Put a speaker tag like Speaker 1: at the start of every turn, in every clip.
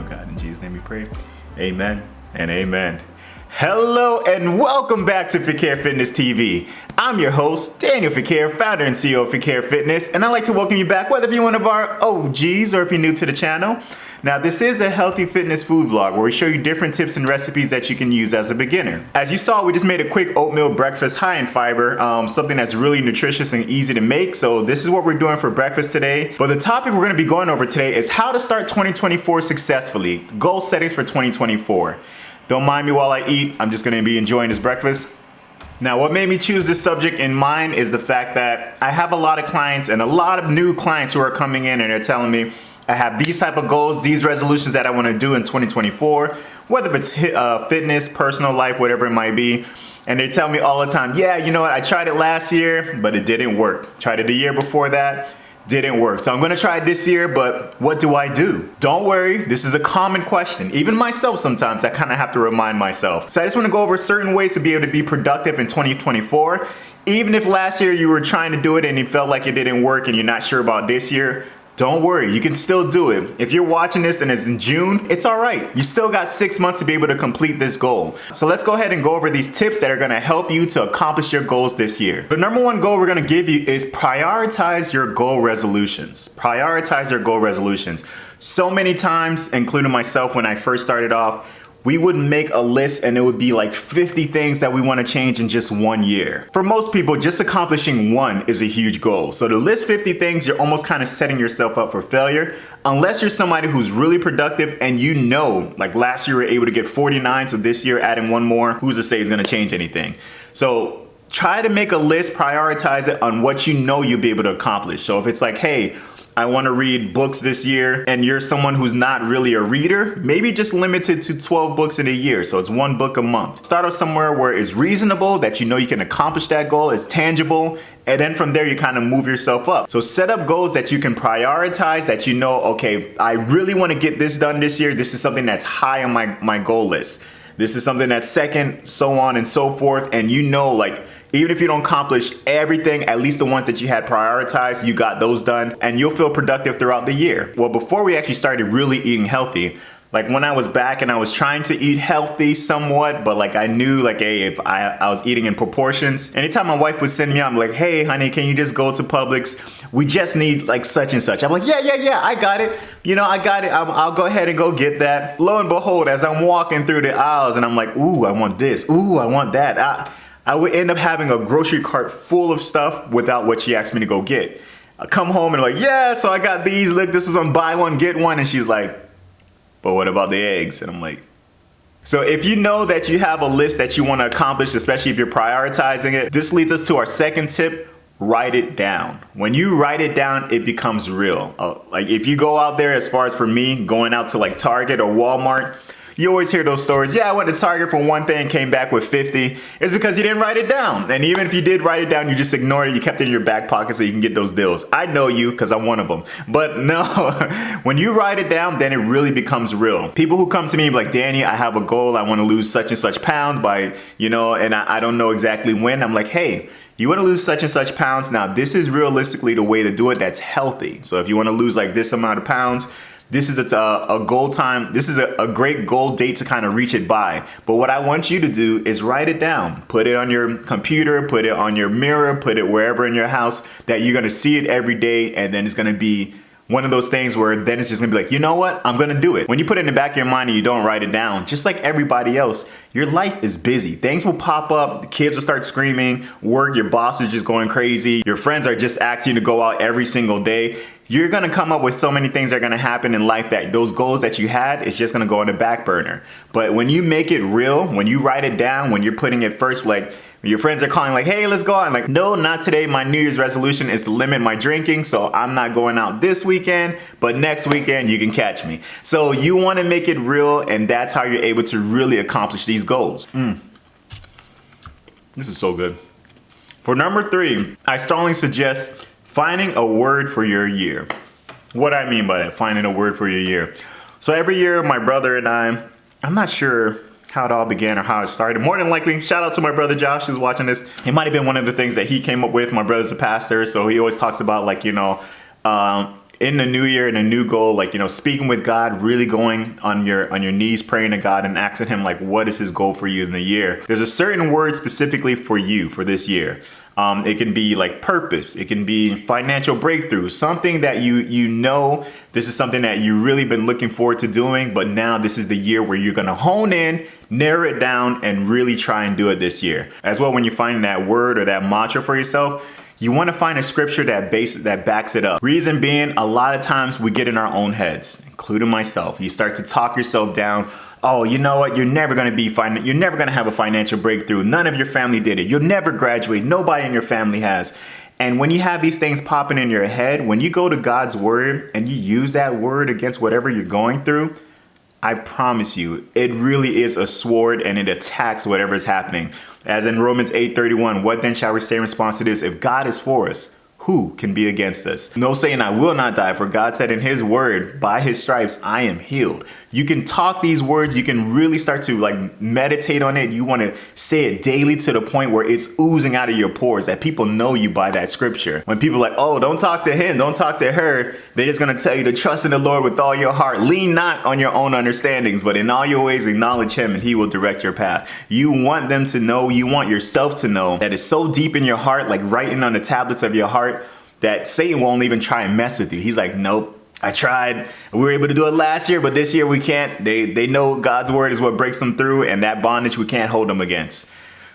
Speaker 1: of God. In Jesus' name we pray. Amen and amen. Hello and welcome back to Fakir Fitness TV. I'm your host, Daniel Fakir, founder and CEO of Fakir Fitness, and I'd like to welcome you back, whether you're one of our OGs or if you're new to the channel. Now, this is a healthy fitness food vlog where we show you different tips and recipes that you can use as a beginner. As you saw, we just made a quick oatmeal breakfast high in fiber, something that's really nutritious and easy to make. So this is what we're doing for breakfast today. But the topic we're going to be going over today is how to start 2024 successfully, goal settings for 2024. Don't mind me while I eat. I'm just going to be enjoying this breakfast. Now, what made me choose this subject in mind is the fact that I have a lot of clients and a lot of new clients who are coming in and they're telling me, I have these type of goals, these resolutions that I want to do in 2024, whether it's fitness, personal life, whatever it might be. And they tell me all the time, yeah, you know what, I tried it last year, but it didn't work. Tried it the year before that, didn't work. So I'm gonna try it this year, but what do I do? Don't worry, this is a common question. Even myself sometimes, I kind of have to remind myself. So I just wanna go over certain ways to be able to be productive in 2024. Even if last year you were trying to do it and you felt like it didn't work and you're not sure about this year, don't worry, you can still do it. If you're watching this and it's in June, it's all right. You still got 6 months to be able to complete this goal. So let's go ahead and go over these tips that are gonna help you to accomplish your goals this year. The number one goal we're gonna give you is prioritize your goal resolutions. Prioritize your goal resolutions. So many times, including myself when I first started off, we would make a list and it would be like 50 things that we want to change in just 1 year. For most people, just accomplishing one is a huge goal. So to list 50 things, you're almost kind of setting yourself up for failure, unless you're somebody who's really productive and you know, like last year we were able to get 49, so this year adding one more, who's to say is going to change anything? So try to make a list, prioritize it on what you know you'll be able to accomplish. So if it's like, hey, I want to read books this year, and you're someone who's not really a reader, maybe just limit it to 12 books in a year. So it's 1 book a month. Start off somewhere where it's reasonable, that you know you can accomplish that goal, it's tangible, and then from there you kind of move yourself up. So set up goals that you can prioritize, that you know, okay, I really want to get this done this year. This is something that's high on my goal list. This is something that's second, so on and so forth. And you know, like, even if you don't accomplish everything, at least the ones that you had prioritized, you got those done, and you'll feel productive throughout the year. Well, before we actually started really eating healthy, like when I was back and I was trying to eat healthy somewhat, but like I knew like, hey, if I was eating in proportions. Anytime my wife would send me out, I'm like, hey, honey, can you just go to Publix? We just need like such and such. I'm like, yeah, I got it. You know, I got it. I'll go ahead and go get that. Lo and behold, as I'm walking through the aisles and I'm like, ooh, I want this. Ooh, I want that. I would end up having a grocery cart full of stuff without what she asked me to go get. I come home and like, yeah, so I got these. Look, this is on buy one, get one. And she's like, but what about the eggs? And I'm like, so if you know that you have a list that you want to accomplish, especially if you're prioritizing it, this leads us to our second tip. Write it down. When you write it down, it becomes real. Like if you go out there, as far as for me, going out to like Target or Walmart, you always hear those stories. Yeah, I went to Target for one thing, came back with 50. It's because you didn't write it down. And even if you did write it down, you just ignored it. You kept it in your back pocket so you can get those deals. I know you because I'm one of them. But no, when you write it down, then it really becomes real. People who come to me like, Danny, I have a goal. I want to lose such and such pounds by, you know, and I don't know exactly when. I'm like, hey, you want to lose such and such pounds. Now, this is realistically the way to do it that's healthy. So if you want to lose like this amount of pounds, this is a goal time. This is a great goal date to kind of reach it by. But what I want you to do is write it down. Put it on your computer, put it on your mirror, put it wherever in your house that you're going to see it every day. And then it's going to be one of those things where then it's just gonna be like, you know what? I'm gonna do it. When you put it in the back of your mind and you don't write it down, just like everybody else, your life is busy. Things will pop up, the kids will start screaming, work, your boss is just going crazy, your friends are just asking you to go out every single day. You're gonna come up with so many things that are gonna happen in life that those goals that you had, it's just gonna go on the back burner. But when you make it real, when you write it down, when you're putting it first, like your friends are calling like, hey, let's go out. I'm like, no, not today. My New Year's resolution is to limit my drinking. So I'm not going out this weekend, but next weekend you can catch me. So you wanna make it real, and that's how you're able to really accomplish these goals. This is so good. For number 3, I strongly suggest finding a word for your year. What I mean by that, finding a word for your year. So every year, my brother and I'm not sure how it all began or how it started. More than likely, shout out to my brother Josh who's watching this. It might have been one of the things that he came up with. My brother's a pastor, so he always talks about like, you know, in the new year and a new goal, like, speaking with God, really going on your knees, praying to God and asking him, like, what is his goal for you in the year? There's a certain word specifically for you for this year. It can be like purpose. It can be financial breakthrough, something that this is something that you've really been looking forward to doing, but now this is the year where you're going to hone in, narrow it down, and really try and do it this year. As well, when you find that word or that mantra for yourself, you want to find a scripture that backs it up. Reason being, a lot of times we get in our own heads, including myself. You start to talk yourself down. Oh, you know what? You're never going to have a financial breakthrough. None of your family did it. You'll never graduate. Nobody in your family has. And when you have these things popping in your head, when you go to God's word and you use that word against whatever you're going through, I promise you, it really is a sword and it attacks whatever is happening. As in Romans 8:31, what then shall we say in response to this? If God is for us, who can be against us? No saying I will not die, for God said in his word, by his stripes, I am healed. You can talk these words. You can really start to meditate on it. You want to say it daily to the point where it's oozing out of your pores, that people know you by that scripture. When people are like, oh, don't talk to him, don't talk to her, they're just going to tell you to trust in the Lord with all your heart. Lean not on your own understandings, but in all your ways acknowledge him and he will direct your path. You want them to know, you want yourself to know that it's so deep in your heart, like writing on the tablets of your heart, that Satan won't even try and mess with you. He's like, nope, I tried. We were able to do it last year, but this year we can't. They know God's word is what breaks them through, and that bondage we can't hold them against.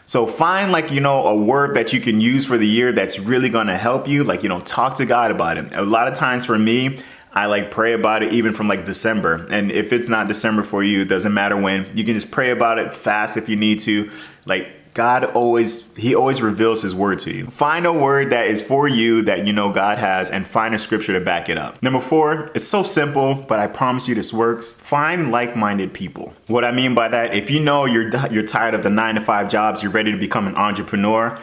Speaker 1: So find a word that you can use for the year that's really going to help you. Talk to God about it. A lot of times for me, I pray about it even from December. And if it's not December for you, it doesn't matter when. You can just pray about it, fast if you need to. God always reveals his word to you. Find a word that is for you that God has, and find a scripture to back it up. Number 4, it's so simple, but I promise you this works. Find like-minded people. What I mean by that, if you're tired of the 9-to-5 jobs, you're ready to become an entrepreneur,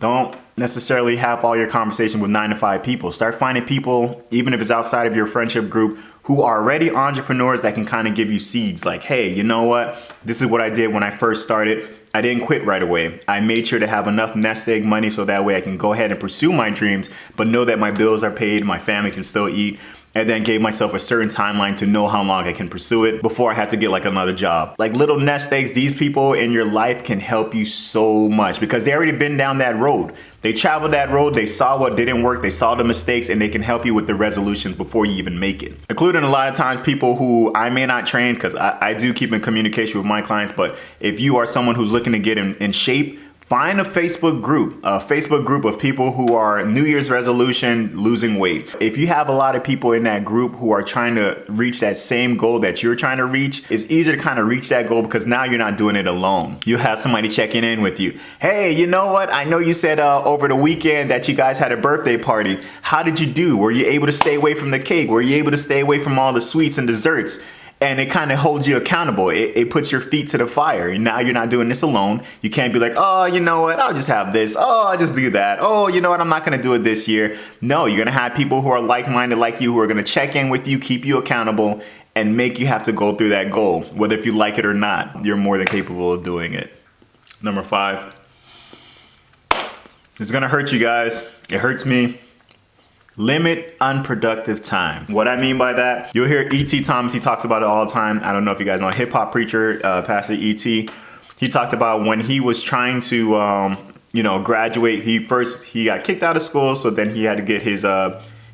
Speaker 1: don't necessarily have all your conversation with 9-to-5 people. Start finding people, even if it's outside of your friendship group, who are already entrepreneurs that can kind of give you seeds. Like, hey, you know what? This is what I did when I first started. I didn't quit right away. I made sure to have enough nest egg money so that way I can go ahead and pursue my dreams, but know that my bills are paid, my family can still eat, and then gave myself a certain timeline to know how long I can pursue it before I have to get another job. Little nest eggs, these people in your life can help you so much because they already been down that road. They traveled that road, they saw what didn't work, they saw the mistakes, and they can help you with the resolutions before you even make it. Including a lot of times people who I may not train, because I do keep in communication with my clients, but if you are someone who's looking to get in shape, find a Facebook group of people who are New Year's resolution losing weight. If you have a lot of people in that group who are trying to reach that same goal that you're trying to reach, it's easier to kind of reach that goal because now you're not doing it alone. You have somebody checking in with you. Hey, you know what? I know you said over the weekend that you guys had a birthday party. How did you do? Were you able to stay away from the cake? Were you able to stay away from all the sweets and desserts? And it kind of holds you accountable. It puts your feet to the fire. And now you're not doing this alone. You can't be like, oh, you know what? I'll just have this. Oh, I'll just do that. Oh, you know what? I'm not going to do it this year. No, you're going to have people who are like-minded like you, who are going to check in with you, keep you accountable, and make you have to go through that goal. Whether if you like it or not, you're more than capable of doing it. Number 5. It's going to hurt you guys. It hurts me. Limit unproductive time. What I mean by that, you'll hear E.T. Thomas, he talks about it all the time. I don't know if you guys know, hip hop preacher, Pastor E.T. He talked about when he was trying to, graduate, he got kicked out of school. So then he had to get his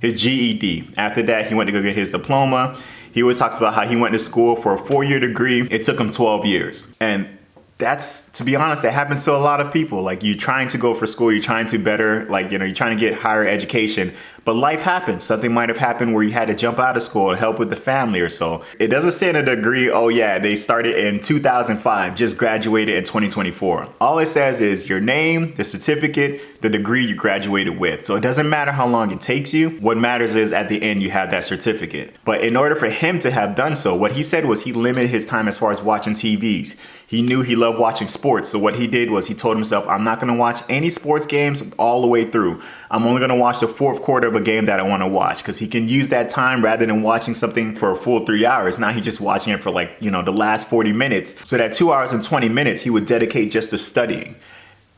Speaker 1: GED. After that, he went to go get his diploma. He always talks about how he went to school for a 4-year degree. It took him 12 years. And that's, to be honest, that happens to a lot of people. You're trying to go for school, you're trying to better, you're trying to get higher education, but life happens. Something might have happened where you had to jump out of school and help with the family or so. It doesn't say in a degree, oh yeah, they started in 2005, just graduated in 2024. All it says is your name, the certificate, the degree you graduated with. So it doesn't matter how long it takes you. What matters is at the end you have that certificate. But in order for him to have done so, what he said was he limited his time as far as watching TVs. He knew he loved watching sports. So what he did was he told himself, I'm not going to watch any sports games all the way through. I'm only going to watch the fourth quarter of a game that I want to watch, because he can use that time rather than watching something for a full 3 hours. Now he's just watching it for the last 40 minutes. So that 2 hours and 20 minutes he would dedicate just to studying.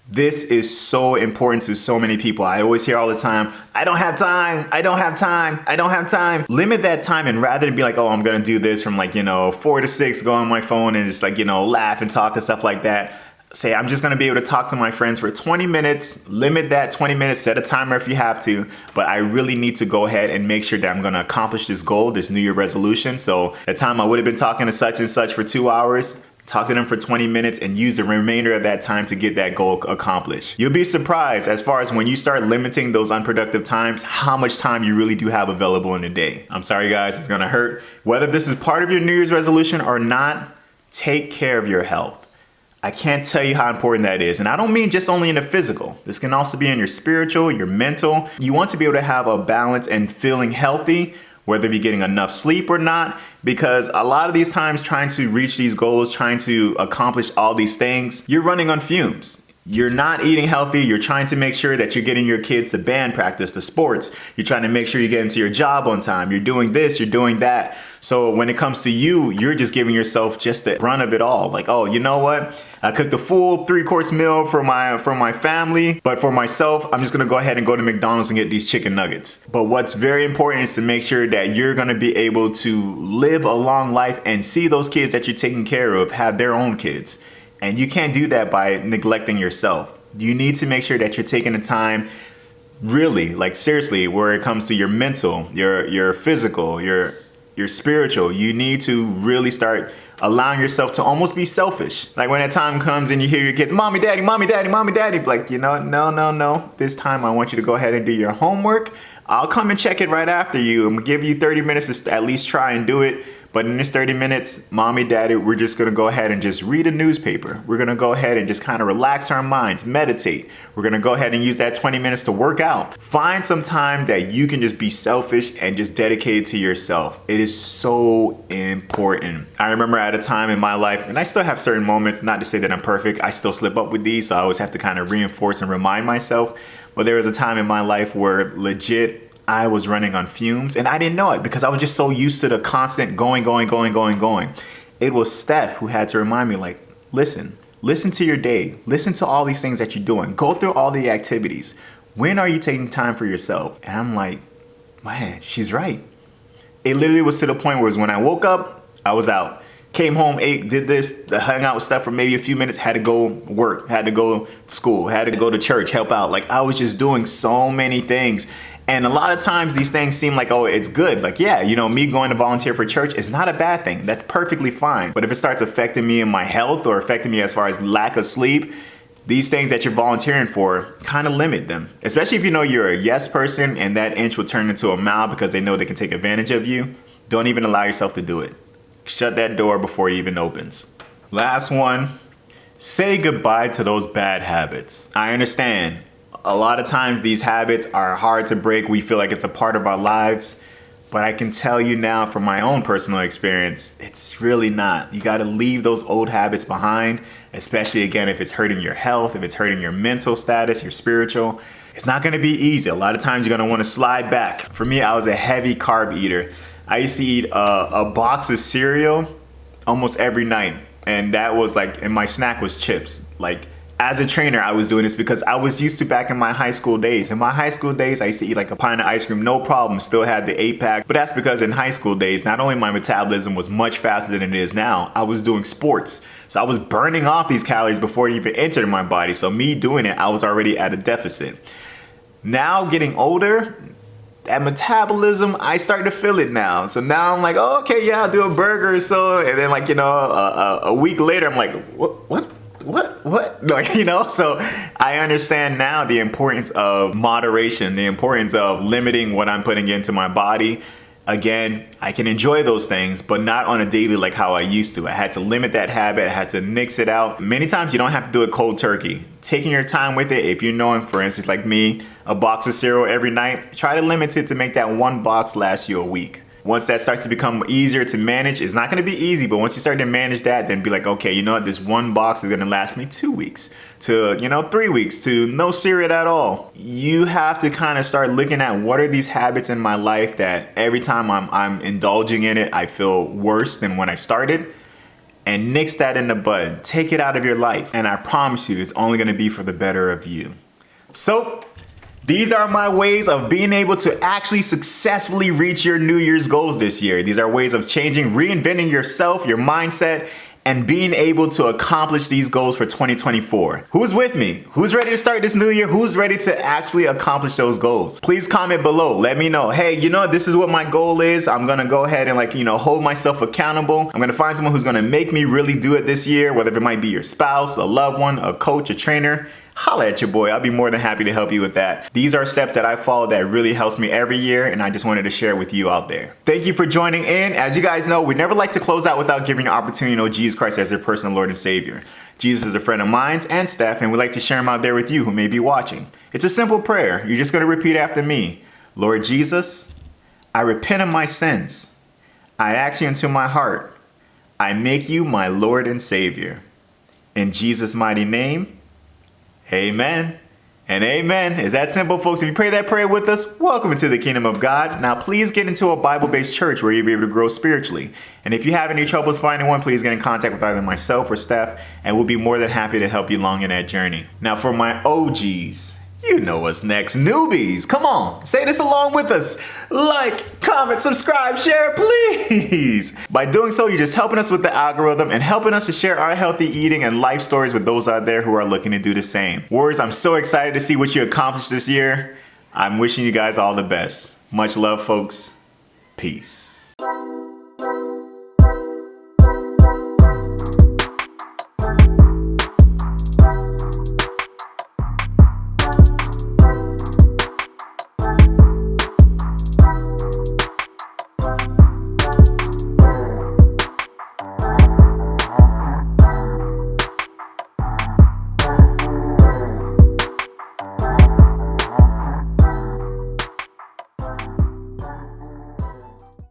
Speaker 1: This is so important to so many people. I always hear all the time, I don't have time, I don't have time, I don't have time. Limit that time, and rather than be like, oh, I'm gonna do this from 4 to 6, go on my phone and just laugh and talk and stuff like that. Say, I'm just gonna be able to talk to my friends for 20 minutes, limit that 20 minutes, set a timer if you have to, but I really need to go ahead and make sure that I'm gonna accomplish this goal, this New Year resolution. So the time I would have been talking to such and such for 2 hours, talk to them for 20 minutes and use the remainder of that time to get that goal accomplished. You'll be surprised as far as when you start limiting those unproductive times, how much time you really do have available in a day. I'm sorry guys, it's gonna hurt. Whether this is part of your New Year's resolution or not, take care of your health. I can't tell you how important that is. And I don't mean just only in the physical. This can also be in your spiritual, your mental. You want to be able to have a balance and feeling healthy, whether you're getting enough sleep or not, because a lot of these times trying to reach these goals, trying to accomplish all these things, you're running on fumes. You're not eating healthy. You're trying to make sure that you're getting your kids to band practice, to sports. You're trying to make sure you get into your job on time. You're doing this, you're doing that. So when it comes to you, you're just giving yourself just the brunt of it all. Like, oh, you know what? I cooked a full 3-course meal for my family, but for myself, I'm just gonna go ahead and go to McDonald's and get these chicken nuggets. But what's very important is to make sure that you're gonna be able to live a long life and see those kids that you're taking care of have their own kids. And you can't do that by neglecting yourself. You need to make sure that you're taking the time, really, seriously, where it comes to your mental, your physical, your spiritual. You need to really start allowing yourself to almost be selfish. Like when that time comes and you hear your kids, mommy, daddy, mommy, daddy, mommy, daddy. Like, no. This time I want you to go ahead and do your homework. I'll come and check it right after you. I'm gonna give you 30 minutes to at least try and do it. But in this 30 minutes, mommy, daddy, we're just gonna go ahead and just read a newspaper. We're gonna go ahead and just kind of relax our minds, meditate. We're gonna go ahead and use that 20 minutes to work out. Find some time that you can just be selfish and just dedicate it to yourself. It is so important. I remember at a time in my life, and I still have certain moments, not to say that I'm perfect, I still slip up with these, so I always have to kind of reinforce and remind myself. But there was a time in my life where legit, I was running on fumes and I didn't know it because I was just so used to the constant going. It was Steph who had to remind me, listen to your day. Listen to all these things that you're doing. Go through all the activities. When are you taking time for yourself? And I'm like, man, she's right. It literally was to the point where when I woke up, I was out. Came home, ate, did this, hung out with Steph for maybe a few minutes, had to go work, had to go to school, had to go to church, help out. I was just doing so many things. And a lot of times these things seem like, oh, it's good. Me going to volunteer for church is not a bad thing. That's perfectly fine. But if it starts affecting me in my health or affecting me as far as lack of sleep, these things that you're volunteering for, kind of limit them. Especially if you know you're a yes person and that inch will turn into a mile because they know they can take advantage of you. Don't even allow yourself to do it. Shut that door before it even opens. Last one, say goodbye to those bad habits. I understand. A lot of times these habits are hard to break. We feel like it's a part of our lives. But I can tell you now from my own personal experience, it's really not. You got to leave those old habits behind, especially again, if it's hurting your health, if it's hurting your mental status, your spiritual. It's not going to be easy. A lot of times you're going to want to slide back. For me, I was a heavy carb eater. I used to eat a box of cereal almost every night. And that was and my snack was chips. As a trainer, I was doing this because I was used to back in my high school days. In my high school days, I used to eat a pint of ice cream, no problem, still had the 8-pack. But that's because in high school days, not only my metabolism was much faster than it is now, I was doing sports. So I was burning off these calories before it even entered my body. So me doing it, I was already at a deficit. Now getting older, that metabolism, I start to feel it now. So now I'm like, oh, okay, yeah, I'll do a burger or so. And then a week later, I'm like, what? So I understand now the importance of moderation, the importance of limiting what I'm putting into my body. Again, I can enjoy those things, but not on a daily like how I used to. I had to limit that habit. I had to nix it out. Many times you don't have to do it cold turkey. Taking your time with it, if you're knowing, for instance, like me, a box of cereal every night, try to limit it to make that one box last you a week. Once that starts to become easier to manage, it's not going to be easy, but once you start to manage that, then be like, okay, you know what, this one box is going to last me 2 weeks to, 3 weeks to no cereal at all. You have to kind of start looking at what are these habits in my life that every time I'm indulging in it, I feel worse than when I started. and nix that in the bud. Take it out of your life. And I promise you, it's only going to be for the better of you. So these are my ways of being able to actually successfully reach your New Year's goals this year. These are ways of changing, reinventing yourself, your mindset, and being able to accomplish these goals for 2024. Who's with me? Who's ready to start this new year? Who's ready to actually accomplish those goals? Please comment below. Let me know. Hey, this is what my goal is. I'm gonna go ahead and hold myself accountable. I'm gonna find someone who's gonna make me really do it this year, whether it might be your spouse, a loved one, a coach, a trainer. Holla at your boy. I'll be more than happy to help you with that. These are steps that I follow that really helps me every year, and I just wanted to share with you out there. Thank you for joining in. As you guys know, we never like to close out without giving you an opportunity to know Jesus Christ as your personal Lord and Savior. Jesus is a friend of mine and Steph, and we like to share him out there with you who may be watching. It's a simple prayer. You're just going to repeat after me. Lord Jesus, I repent of my sins. I ask you into my heart. I make you my Lord and Savior. In Jesus' mighty name, amen and amen. It's that simple, folks. If you pray that prayer with us, welcome into the kingdom of God. Now, please get into a Bible-based church where you'll be able to grow spiritually. And if you have any troubles finding one, please get in contact with either myself or Steph, and we'll be more than happy to help you along in that journey. Now, for my OGs, you know what's next. Newbies, come on, say this along with us. Like, comment, subscribe, share, please. By doing so, you're just helping us with the algorithm and helping us to share our healthy eating and life stories with those out there who are looking to do the same. Warriors, I'm so excited to see what you accomplished this year. I'm wishing you guys all the best. Much love, folks. Peace.